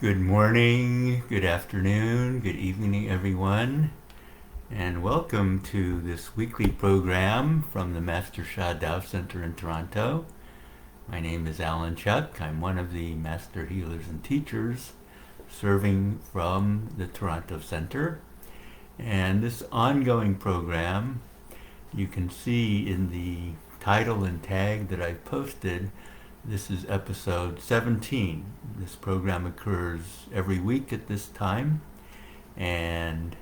Good morning, good afternoon, good evening, everyone, and welcome to this weekly program from the Master Sha Tao Center in Toronto. My name is Alan Chuck. I'm one of the Master Healers and Teachers serving from the Toronto Center. And this ongoing program, you can see in the title and tag that I've posted. This is episode 17. This program occurs every week at this time, and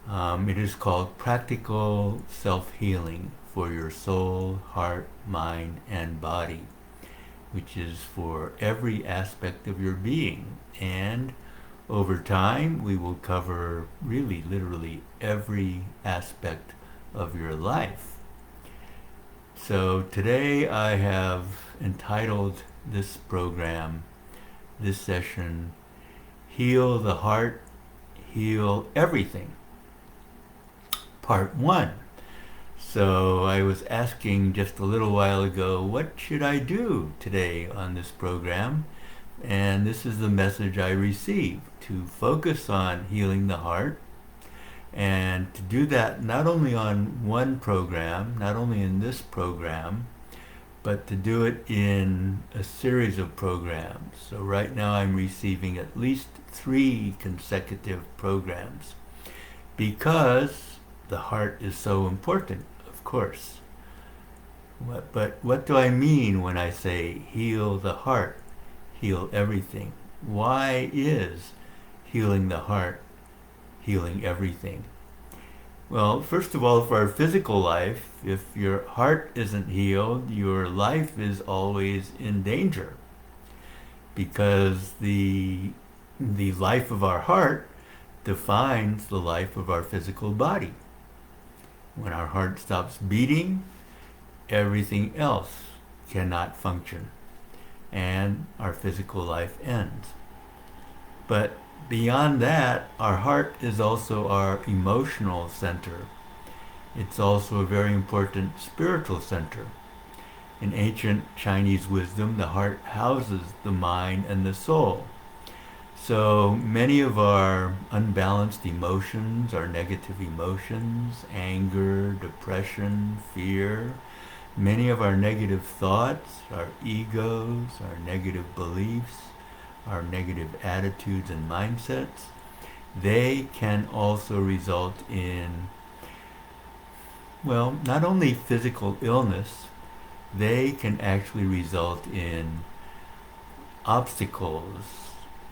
it is called Practical Self-Healing for Your Soul, Heart, Mind, and Body, which is for every aspect of your being. And over time, we will cover really, literally every aspect of your life. So today I have entitled this program, this session, Heal the Heart, Heal Everything, Part 1. So I was asking just a little while ago, what should I do today on this program? And this is the message I received, to focus on healing the heart, and to do that not only on one program, not only in this program, but to do it in a series of programs. So right now I'm receiving at least 3 consecutive programs because the heart is so important, of course. But what do I mean when I say heal the heart, heal everything? Why is healing the heart healing everything? Well, first of all, for our physical life, if your heart isn't healed, your life is always in danger, because the life of our heart defines the life of our physical body. When our heart stops beating, everything else cannot function, and our physical life ends. But beyond that, our heart is also our emotional center. It's also a very important spiritual center. In ancient Chinese wisdom, the heart houses the mind and the soul. So many of our unbalanced emotions, our negative emotions, anger, depression, fear, many of our negative thoughts, our egos, our negative beliefs, our negative attitudes and mindsets, they can also result in, well, not only physical illness, they can actually result in obstacles,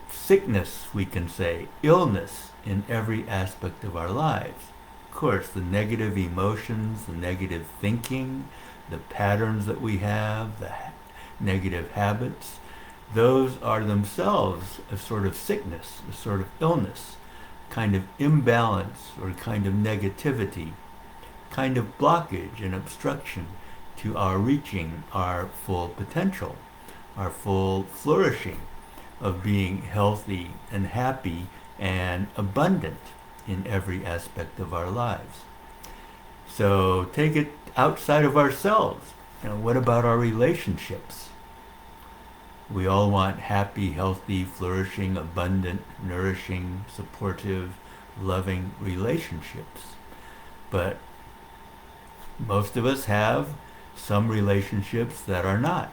sickness, we can say, illness in every aspect of our lives. Of course, the negative emotions, the negative thinking, the patterns that we have, the negative habits, those are themselves a sort of sickness, a sort of illness, kind of imbalance or kind of negativity, kind of blockage and obstruction to our reaching our full potential, our full flourishing of being healthy and happy and abundant in every aspect of our lives. So take it outside of ourselves. What about our relationships? We all want happy, healthy, flourishing, abundant, nourishing, supportive, loving relationships. But most of us have some relationships that are not.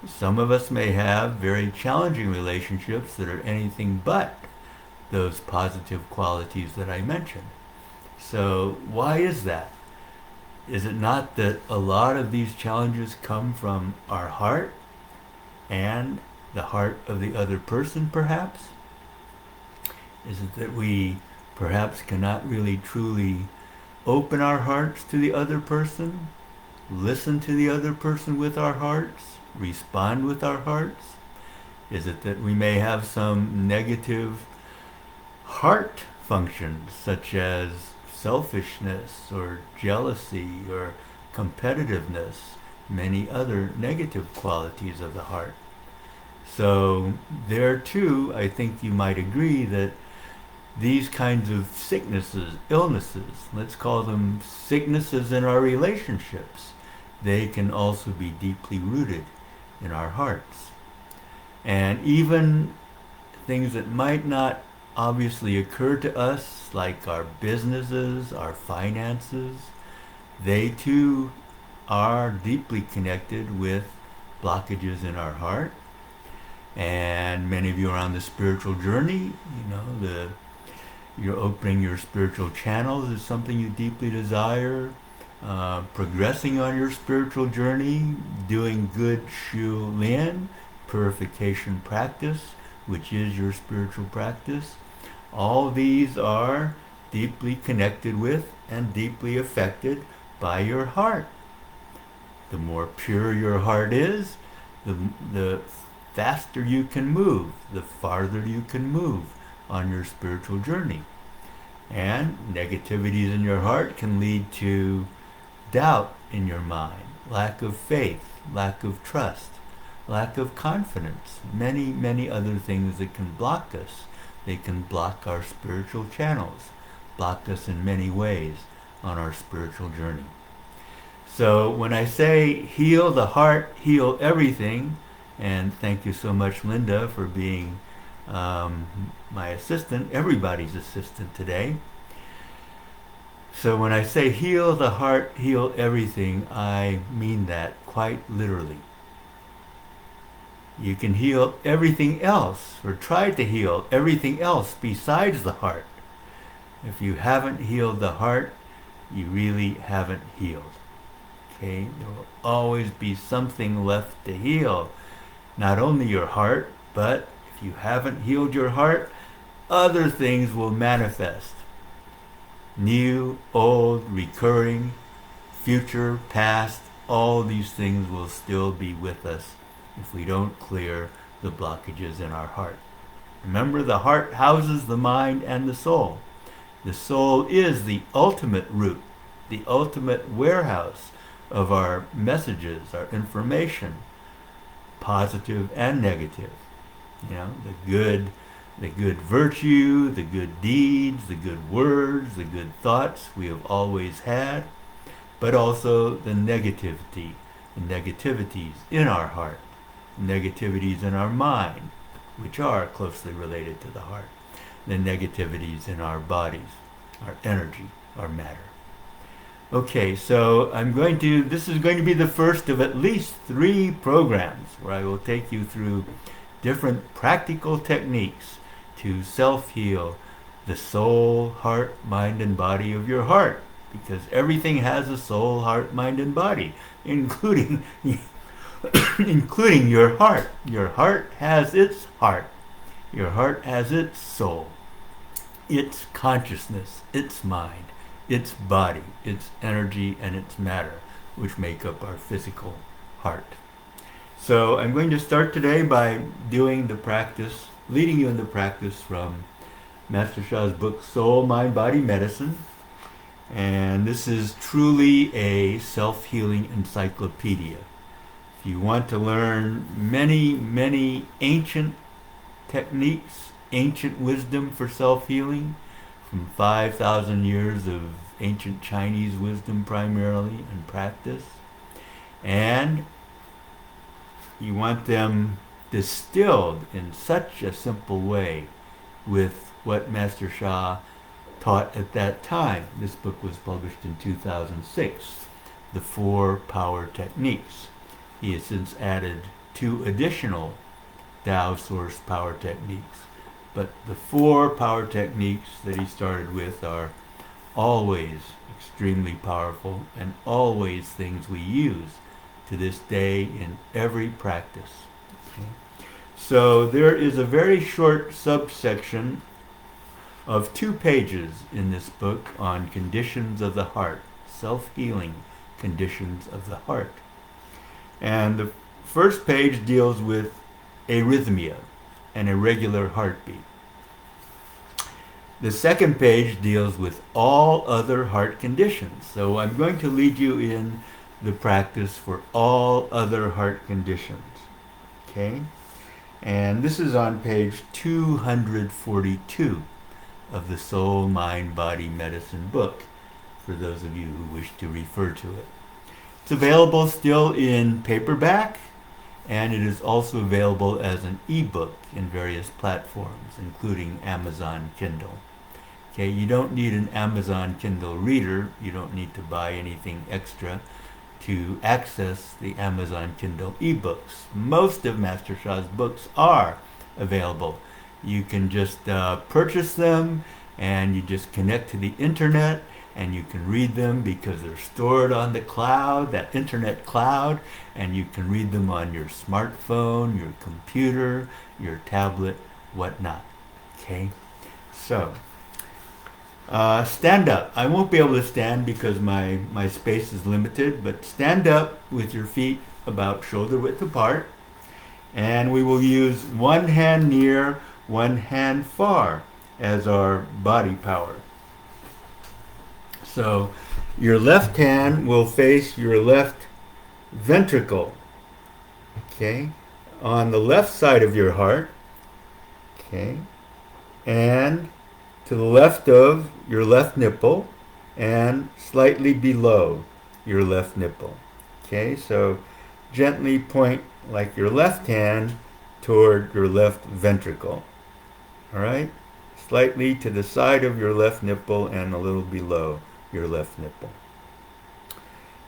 Some of us may have very challenging relationships that are anything but those positive qualities that I mentioned. So why is that? Is it not that a lot of these challenges come from our heart and the heart of the other person, perhaps? Is it that we perhaps cannot really truly open our hearts to the other person, listen to the other person with our hearts, respond with our hearts? Is it that we may have some negative heart functions, such as selfishness or jealousy or competitiveness, many other negative qualities of the heart? So there too, I think you might agree that these kinds of sicknesses, illnesses, let's call them sicknesses in our relationships, they can also be deeply rooted in our hearts. And even things that might not obviously occur to us, like our businesses, our finances, they too are deeply connected with blockages in our heart. And many of you are on the spiritual journey. You're opening your spiritual channels is something you deeply desire. Progressing on your spiritual journey, doing good Shu Lin, purification practice, which is your spiritual practice. All these are deeply connected with and deeply affected by your heart. The more pure your heart is, the faster you can move, the farther you can move on your spiritual journey. And negativities in your heart can lead to doubt in your mind, lack of faith, lack of trust, lack of confidence, many, many other things that can block us. They can block our spiritual channels, block us in many ways on our spiritual journey. So when I say heal the heart, heal everything, and thank you so much, Linda, for being my assistant, everybody's assistant today. So when I say heal the heart, heal everything, I mean that quite literally. You can heal everything else, or try to heal everything else besides the heart. If you haven't healed the heart, you really haven't healed. Okay? There will always be something left to heal. Not only your heart, but if you haven't healed your heart, other things will manifest. New, old, recurring, future, past, all these things will still be with us if we don't clear the blockages in our heart. Remember, the heart houses the mind and the soul. The soul is the ultimate root, the ultimate warehouse of our messages, our information, positive and negative. The good virtue, the good deeds, the good words, the good thoughts we have always had, but also the negativities in our heart, negativities in our mind, which are closely related to the heart, the negativities in our bodies, our energy, our matter. Okay, so this is going to be the first of at least 3 programs where I will take you through different practical techniques to self-heal the soul, heart, mind, and body of your heart. Because everything has a soul, heart, mind, and body, including your heart. Your heart has its heart. Your heart has its soul, its consciousness, its mind, its body, its energy, and its matter, which make up our physical heart. So I'm going to start today by doing the practice, leading you in the practice from Master Sha's book, Soul, Mind, Body, Medicine. And this is truly a self-healing encyclopedia. If you want to learn many, many ancient techniques, ancient wisdom for self-healing, from 5,000 years of ancient Chinese wisdom primarily and practice, and you want them distilled in such a simple way with what Master Sha taught at that time. This book was published in 2006, The 4 Power Techniques. He has since added 2 additional Tao Source Power Techniques. But the 4 power techniques that he started with are always extremely powerful and always things we use to this day in every practice. Okay? So there is a very short subsection of 2 pages in this book on conditions of the heart, self-healing conditions of the heart. And the first page deals with arrhythmia, an irregular heartbeat. The second page deals with all other heart conditions. So I'm going to lead you in the practice for all other heart conditions. Okay? And this is on page 242 of the Soul, Mind, Body, Medicine book, for those of you who wish to refer to it. It's available still in paperback and it is also available as an ebook in various platforms, including Amazon Kindle. Okay, you don't need an Amazon Kindle reader. You don't need to buy anything extra to access the Amazon Kindle ebooks. Most of Master Sha's books are available. You can just purchase them, and you just connect to the internet, and you can read them because they're stored on the cloud, that internet cloud, and you can read them on your smartphone, your computer, your tablet, whatnot. Okay, so stand up. I won't be able to stand because my space is limited, but stand up with your feet about shoulder width apart, and we will use one hand near, one hand far as our body power. So your left hand will face your left ventricle, okay, on the left side of your heart, okay, and to the left of your left nipple and slightly below your left nipple. Okay, so gently point like your left hand toward your left ventricle. All right, slightly to the side of your left nipple and a little below your left nipple.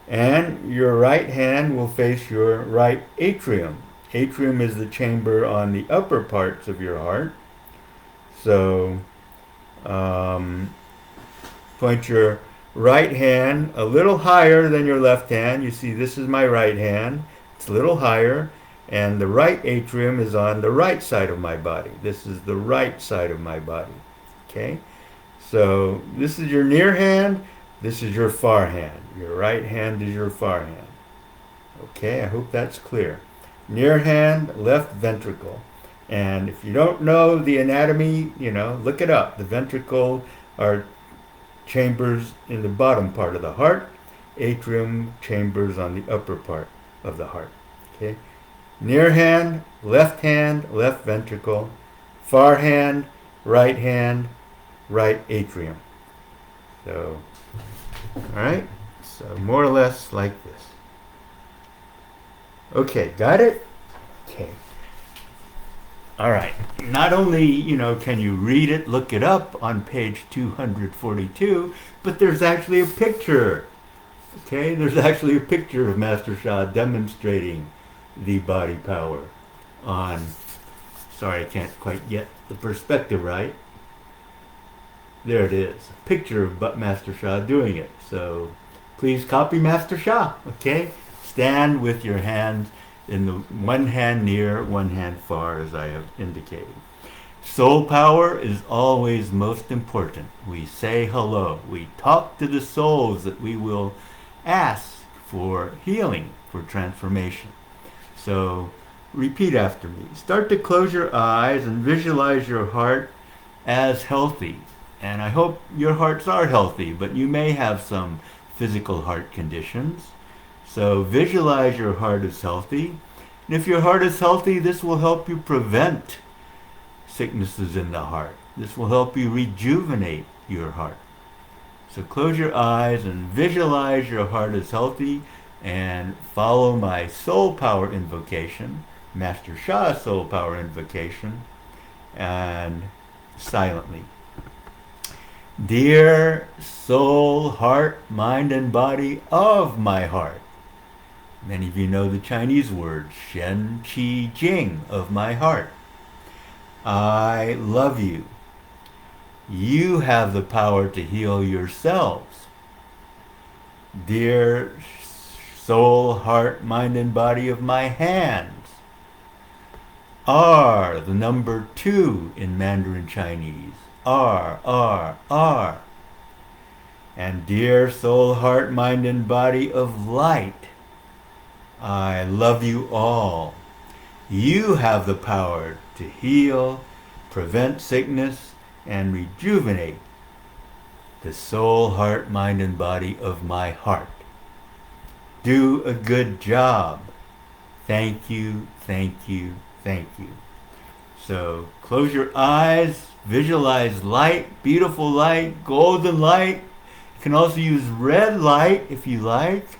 And your right hand will face your right atrium. Atrium is the chamber on the upper parts of your heart. So point your right hand a little higher than your left hand. You see, this is my right hand. It's a little higher, and the right atrium is on the right side of my body. This is the right side of my body. Okay, so this is your near hand. This is your far hand. Your right hand is your far hand. Okay, I hope that's clear. Near hand, left ventricle. And if you don't know the anatomy, look it up. The ventricle are chambers in the bottom part of the heart, atrium chambers on the upper part of the heart. Okay, near hand, left ventricle, far hand, right atrium. So, all right, so more or less like this. Okay, got it? Okay. All right. Not only, can you read it, look it up on page 242, but there's actually a picture. Okay, there's actually a picture of Master Sha demonstrating the body power on, sorry, I can't quite get the perspective right. There it is, a picture of Master Sha doing it. So please copy Master Sha, okay? Stand with your hands in the one hand near, one hand far, as I have indicated. Soul power is always most important. We say hello. We talk to the souls that we will ask for healing, for transformation. So repeat after me. Start to close your eyes and visualize your heart as healthy. And I hope your hearts are healthy, but you may have some physical heart conditions. So visualize your heart as healthy. And if your heart is healthy, this will help you prevent sicknesses in the heart. This will help you rejuvenate your heart. So close your eyes and visualize your heart as healthy, and follow my soul power invocation, Master Sha's soul power invocation, and silently. Dear soul, heart, mind, and body of my heart. Many of you know the Chinese word, Shen, Qi, Jing, of my heart. I love you. You have the power to heal yourselves. Dear soul, heart, mind, and body of my hands. R, the number 2 in Mandarin Chinese. R, R, R. And dear soul, heart, mind, and body of light. I love you all. You have the power to heal, prevent sickness, and rejuvenate the soul, heart, mind, and body of my heart. Do a good job. Thank you, thank you, thank you. So close your eyes, visualize light, beautiful light, golden light. You can also use red light if you like.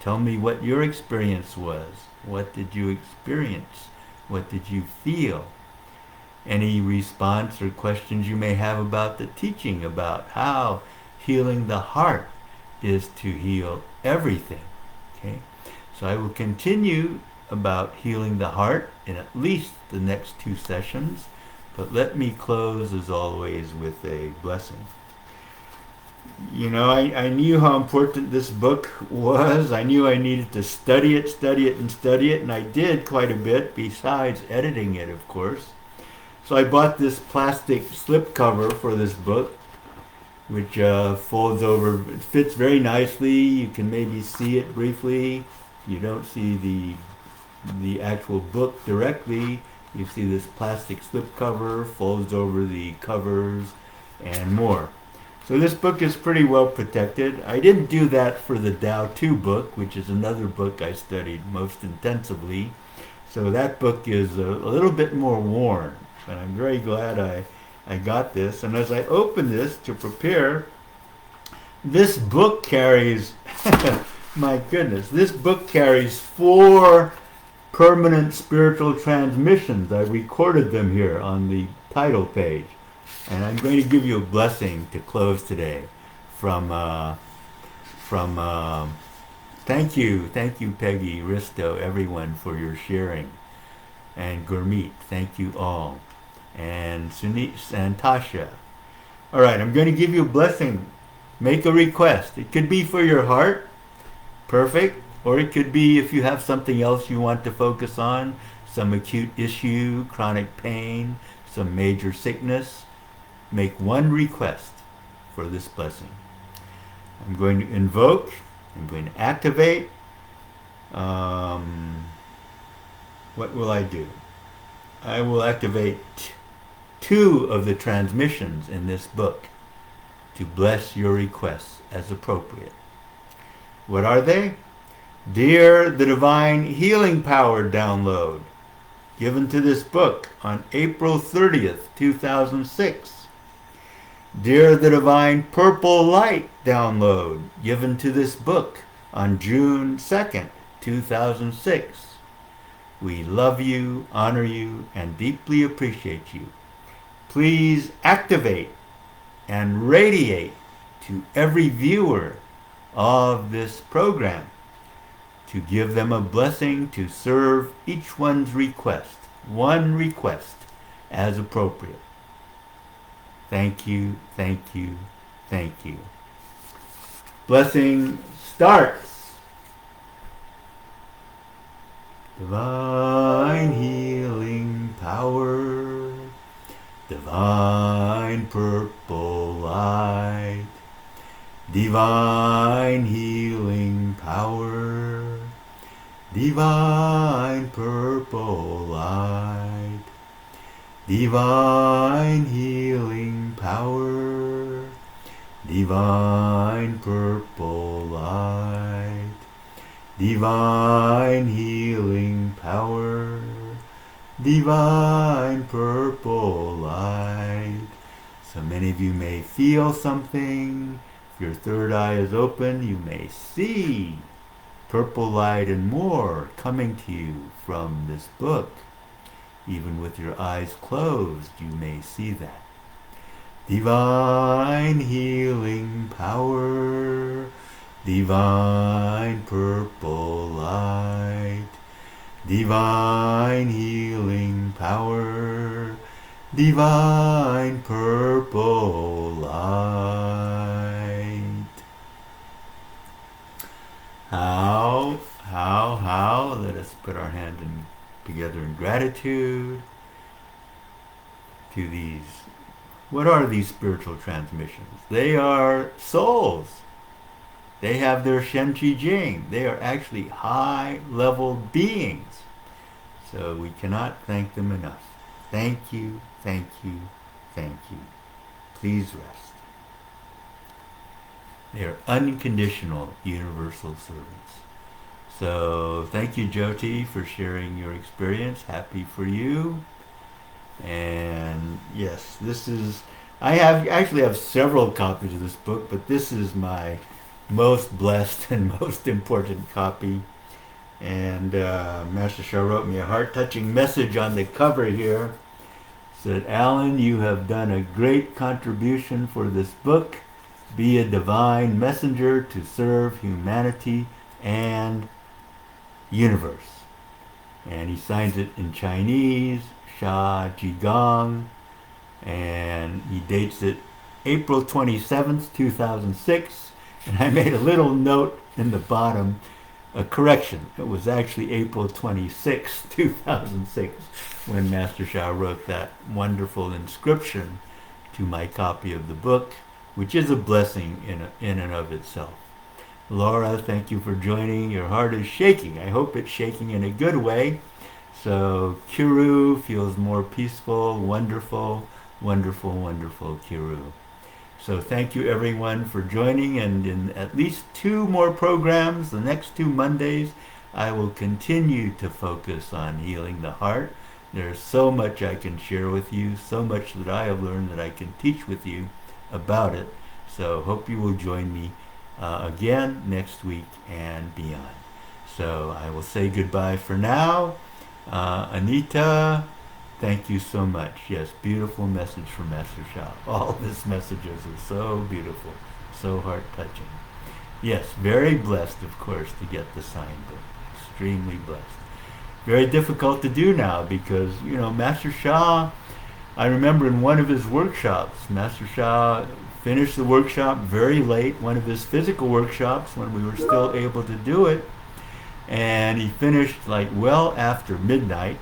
Tell me what your experience was. What did you experience? What did you feel? Any response or questions you may have about the teaching, about how healing the heart is to heal everything. Okay? So I will continue about healing the heart in at least the next 2 sessions, but let me close as always with a blessing. You know, I knew how important this book was. I knew I needed to study it, and I did quite a bit, besides editing it, of course. So I bought this plastic slipcover for this book, which folds over. It fits very nicely. You can maybe see it briefly. You don't see the actual book directly. You see this plastic slipcover, folds over the covers, and more. So this book is pretty well protected. I didn't do that for the Tao 2 book, which is another book I studied most intensively. So that book is a little bit more worn, but I'm very glad I got this. And as I open this to prepare, this book carries, my goodness, this book carries 4 permanent spiritual transmissions. I recorded them here on the title page. And I'm going to give you a blessing to close today from thank you Peggy, Risto, everyone for your sharing, and Gurmeet, thank you all, and Sunit and Tasha. All right, I'm going to give you a blessing. Make a request. It could be for your heart, perfect, or it could be if you have something else you want to focus on, some acute issue, chronic pain, some major sickness. Make one request for this blessing. I'm going to invoke, I'm going to activate. What will I do? I will activate 2 of the transmissions in this book to bless your requests as appropriate. What are they? Dear the Divine Healing Power download, given to this book on April 30th, 2006. Dear the Divine Purple Light download, given to this book on June 2nd, 2006. We love you, honor you, and deeply appreciate you. Please activate and radiate to every viewer of this program to give them a blessing to serve each one's request, one request as appropriate. Thank you, thank you, thank you. Blessing starts. Divine healing power, divine purple light, divine healing power, divine purple light, divine healing power, divine purple light, divine healing power, divine purple light. So many of you may feel something. If your third eye is open, you may see purple light and more coming to you from this book. Even with your eyes closed, you may see that. Divine healing power, divine purple light, divine healing power, divine purple light. How? Let us put our hand together in gratitude to these. What are these spiritual transmissions? They are souls. They have their Shen Qi Jing. They are actually high-level beings. So we cannot thank them enough. Thank you, thank you, thank you. Please rest. They are unconditional universal servants. So thank you, Jyoti, for sharing your experience. Happy for you. And yes, this is, I actually have several copies of this book, but this is my most blessed and most important copy. And Master Shah wrote me a heart-touching message on the cover here. Said, Alan, you have done a great contribution for this book. Be a divine messenger to serve humanity and universe. And he signs it in Chinese, Sha Jigong, and he dates it April 27th, 2006. And I made a little note in the bottom, a correction. It was actually April 26, 2006, when Master Shah wrote that wonderful inscription to my copy of the book, which is a blessing in and of itself. Laura, thank you for joining. Your heart is shaking. I hope it's shaking in a good way. So Kiru feels more peaceful, wonderful, wonderful, wonderful, Kiru. So thank you everyone for joining, and in at least 2 more programs, the next 2 Mondays, I will continue to focus on healing the heart. There's so much I can share with you, so much that I have learned that I can teach with you about it. So hope you will join me again next week and beyond. So I will say goodbye for now. Anita, thank you so much. Yes, beautiful message from Master Shah. All his messages are so beautiful, so heart-touching. Yes, very blessed, of course, to get the signed book. Extremely blessed. Very difficult to do now because, Master Shah, I remember in one of his workshops, Master Shah finished the workshop very late, one of his physical workshops when we were still able to do it, and he finished well after midnight.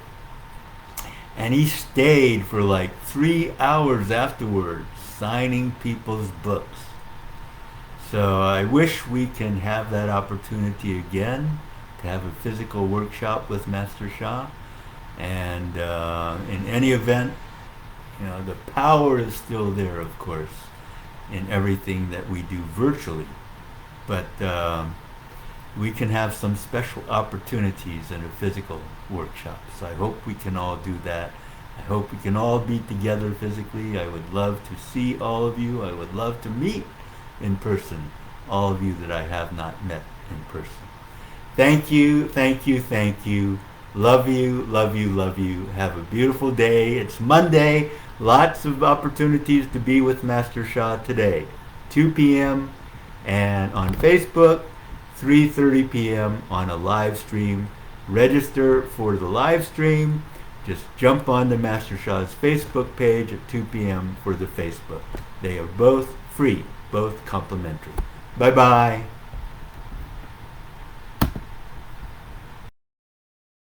And he stayed for 3 hours afterwards, signing people's books. So I wish we can have that opportunity again, to have a physical workshop with Master Shah. And in any event, the power is still there, of course, in everything that we do virtually. But we can have some special opportunities in a physical workshop. So I hope we can all do that. I hope we can all be together physically. I would love to see all of you. I would love to meet in person all of you that I have not met in person. Thank you, thank you, thank you. Love you, love you, love you. Have a beautiful day. It's Monday. Lots of opportunities to be with Master Shah today. 2 p.m. and on Facebook, 3:30 p.m. on a live stream. Register for the live stream. Just jump on the Master Shah's Facebook page at 2 p.m. for the Facebook. They are both free, both complimentary. Bye-bye.